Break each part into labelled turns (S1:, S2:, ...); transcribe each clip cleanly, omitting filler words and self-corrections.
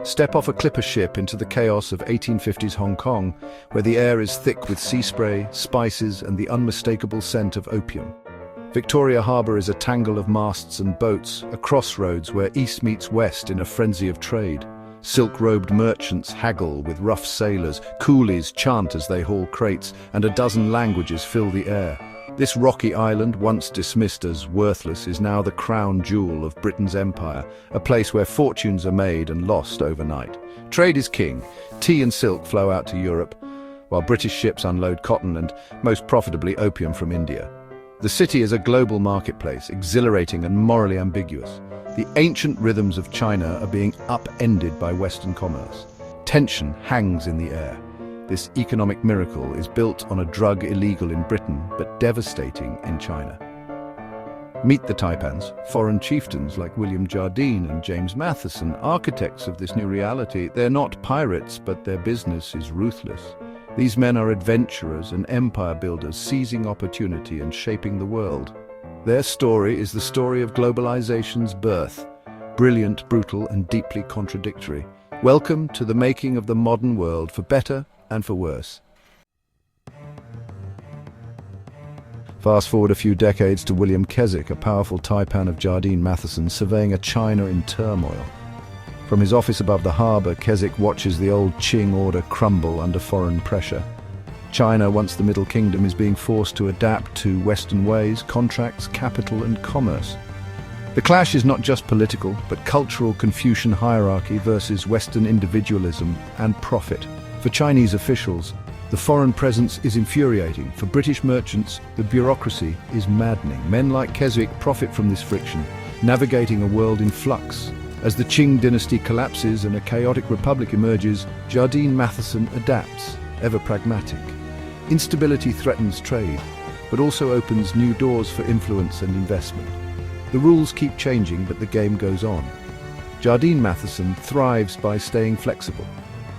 S1: Step off a clipper ship into the chaos of 1850s Hong Kong, where the air is thick with sea spray, spices, and the unmistakable scent of opium. Victoria Harbour is a tangle of masts and boats, a crossroads where east meets west in a frenzy of trade. Silk-robed merchants haggle with rough sailors, coolies chant as they haul crates, and a dozen languages fill the air. This rocky island, once dismissed as worthless, is now the crown jewel of Britain's empire, a place where fortunes are made and lost overnight. Trade is king. Tea and silk flow out to Europe, while British ships unload cotton and, most profitably, opium from India. The city is a global marketplace, exhilarating and morally ambiguous. The ancient rhythms of China are being upended by Western commerce. Tension hangs in the air. This economic miracle is built on a drug illegal in Britain, but devastating in China. Meet the Taipans, foreign chieftains like William Jardine and James Matheson, architects of this new reality. They're not pirates, but their business is ruthless. These men are adventurers and empire builders, seizing opportunity and shaping the world. Their story is the story of globalization's birth, brilliant, brutal, and deeply contradictory. Welcome to the making of the modern world, for better and for worse. Fast forward a few decades to William Keswick, a powerful taipan of Jardine Matheson, surveying a China in turmoil. From his office above the harbour, Keswick watches the old Qing order crumble under foreign pressure. China, once the Middle Kingdom, is being forced to adapt to Western ways, contracts, capital and commerce. The clash is not just political, but cultural Confucian hierarchy versus Western individualism and profit. For Chinese officials, the foreign presence is infuriating. For British merchants, the bureaucracy is maddening. Men like Keswick profit from this friction, navigating a world in flux. As the Qing dynasty collapses and a chaotic republic emerges, Jardine Matheson adapts, ever pragmatic. Instability threatens trade, but also opens new doors for influence and investment. The rules keep changing, but the game goes on. Jardine Matheson thrives by staying flexible,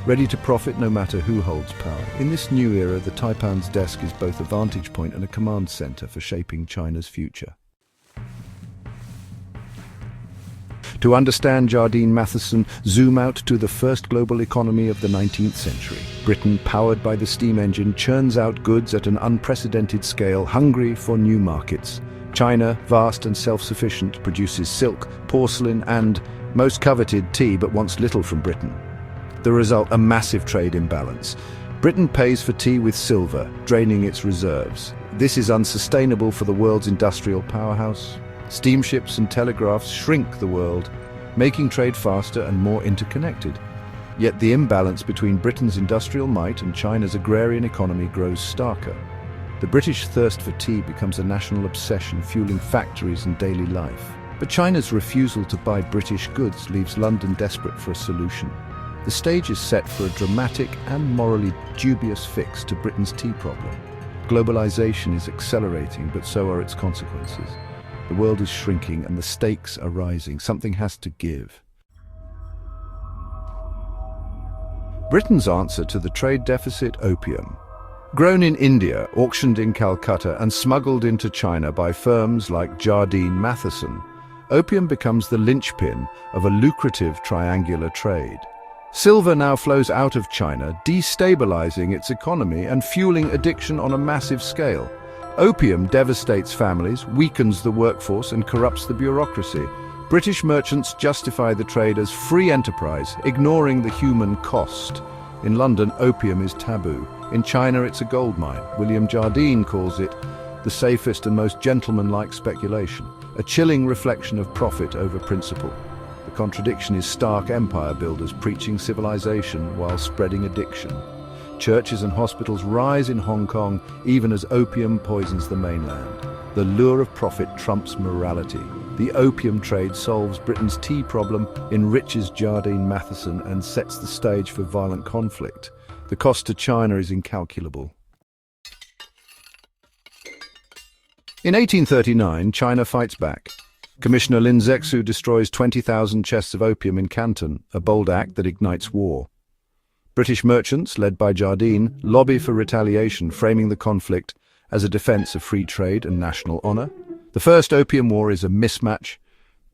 S1: ready to profit no matter who holds power. In this new era, the taipan's desk is both a vantage point and a command center for shaping China's future. To understand Jardine Matheson, zoom out to the first global economy of the 19th century. Britain, powered by the steam engine, churns out goods at an unprecedented scale, hungry for new markets. China, vast and self-sufficient, produces silk, porcelain and, most coveted, tea, but wants little from Britain. The result, a massive trade imbalance. Britain pays for tea with silver, draining its reserves. This is unsustainable for the world's industrial powerhouse. Steamships and telegraphs shrink the world, making trade faster and more interconnected. Yet the imbalance between Britain's industrial might and China's agrarian economy grows starker. The British thirst for tea becomes a national obsession, fueling factories and daily life. But China's refusal to buy British goods leaves London desperate for a solution. The stage is set for a dramatic and morally dubious fix to Britain's tea problem. Globalization is accelerating, but so are its consequences. The world is shrinking and the stakes are rising. Something has to give. Britain's answer to the trade deficit: opium. Grown in India, auctioned in Calcutta and smuggled into China by firms like Jardine Matheson, opium becomes the linchpin of a lucrative triangular trade. Silver now flows out of China, destabilizing its economy and fueling addiction on a massive scale. Opium devastates families, weakens the workforce and corrupts the bureaucracy. British merchants justify the trade as free enterprise, ignoring the human cost. In London, opium is taboo. In China, it's a goldmine. William Jardine calls it the safest and most gentlemanlike speculation, a chilling reflection of profit over principle. The contradiction is stark empire builders preaching civilization while spreading addiction. Churches and hospitals rise in Hong Kong even as opium poisons the mainland. The lure of profit trumps morality. The opium trade solves Britain's tea problem, enriches Jardine Matheson and sets the stage for violent conflict. The cost to China is incalculable. In 1839, China fights back. Commissioner Lin Zexu destroys 20,000 chests of opium in Canton, a bold act that ignites war. British merchants, led by Jardine, lobby for retaliation, framing the conflict as a defense of free trade and national honor. The First Opium War is a mismatch.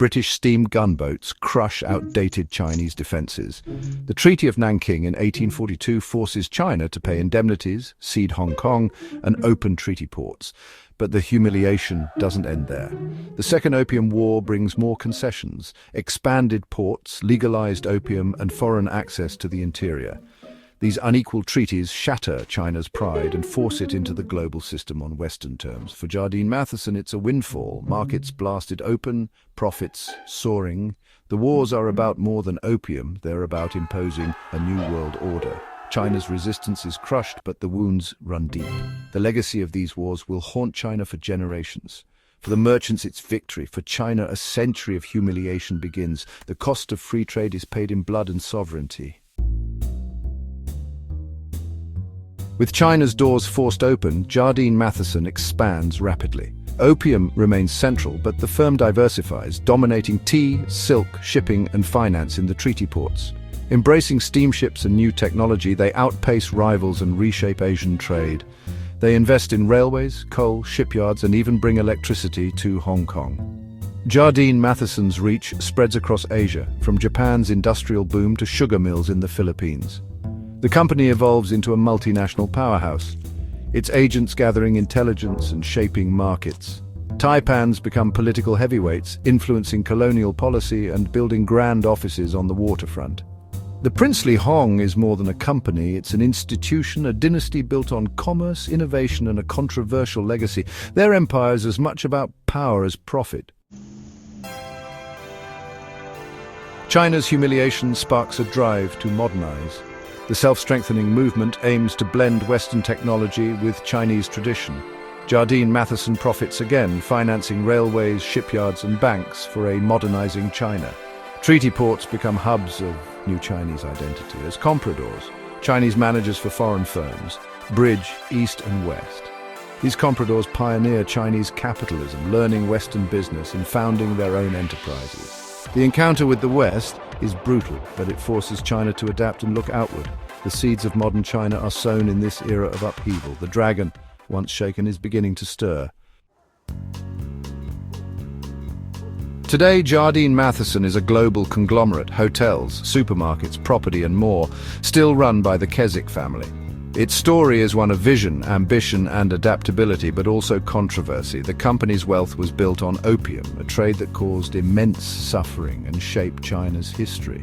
S1: British steam gunboats crush outdated Chinese defenses. The Treaty of Nanking in 1842 forces China to pay indemnities, cede Hong Kong, and open treaty ports. But the humiliation doesn't end there. The Second Opium War brings more concessions, expanded ports, legalized opium, and foreign access to the interior. These unequal treaties shatter China's pride and force it into the global system on Western terms. For Jardine Matheson, it's a windfall. Markets blasted open, profits soaring. The wars are about more than opium. They're about imposing a new world order. China's resistance is crushed, but the wounds run deep. The legacy of these wars will haunt China for generations. For the merchants, it's victory. For China, a century of humiliation begins. The cost of free trade is paid in blood and sovereignty. With China's doors forced open, Jardine Matheson expands rapidly. Opium remains central, but the firm diversifies, dominating tea, silk, shipping, and finance in the treaty ports. Embracing steamships and new technology, they outpace rivals and reshape Asian trade. They invest in railways, coal, shipyards, and even bring electricity to Hong Kong. Jardine Matheson's reach spreads across Asia, from Japan's industrial boom to sugar mills in the Philippines. The company evolves into a multinational powerhouse, its agents gathering intelligence and shaping markets. Taipans become political heavyweights, influencing colonial policy and building grand offices on the waterfront. The princely Hong is more than a company, it's an institution, a dynasty built on commerce, innovation, and a controversial legacy. Their empire is as much about power as profit. China's humiliation sparks a drive to modernize. The self-strengthening movement aims to blend Western technology with Chinese tradition. Jardine Matheson profits again, financing railways, shipyards, and banks for a modernizing China. Treaty ports become hubs of new Chinese identity. As compradors, Chinese managers for foreign firms, bridge East and West. These compradors pioneer Chinese capitalism, learning Western business and founding their own enterprises. The encounter with the West is brutal, but it forces China to adapt and look outward. The seeds of modern China are sown in this era of upheaval. The dragon, once shaken, is beginning to stir. Today, Jardine Matheson is a global conglomerate: hotels, supermarkets, property, and more, still run by the Keswick family. Its story is one of vision, ambition, and adaptability, but also controversy. The company's wealth was built on opium, a trade that caused immense suffering and shaped China's history.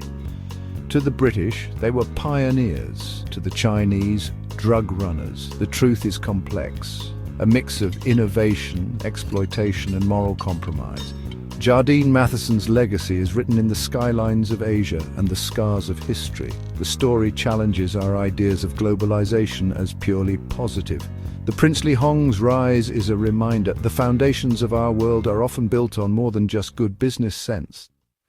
S1: To the British, they were pioneers. To the Chinese, drug runners. The truth is complex, a mix of innovation, exploitation, and moral compromise. Jardine Matheson's legacy is written in the skylines of Asia and the scars of history. The story challenges our ideas of globalization as purely positive. The princely Hong's rise is a reminder the foundations of our world are often built on more than just good business sense.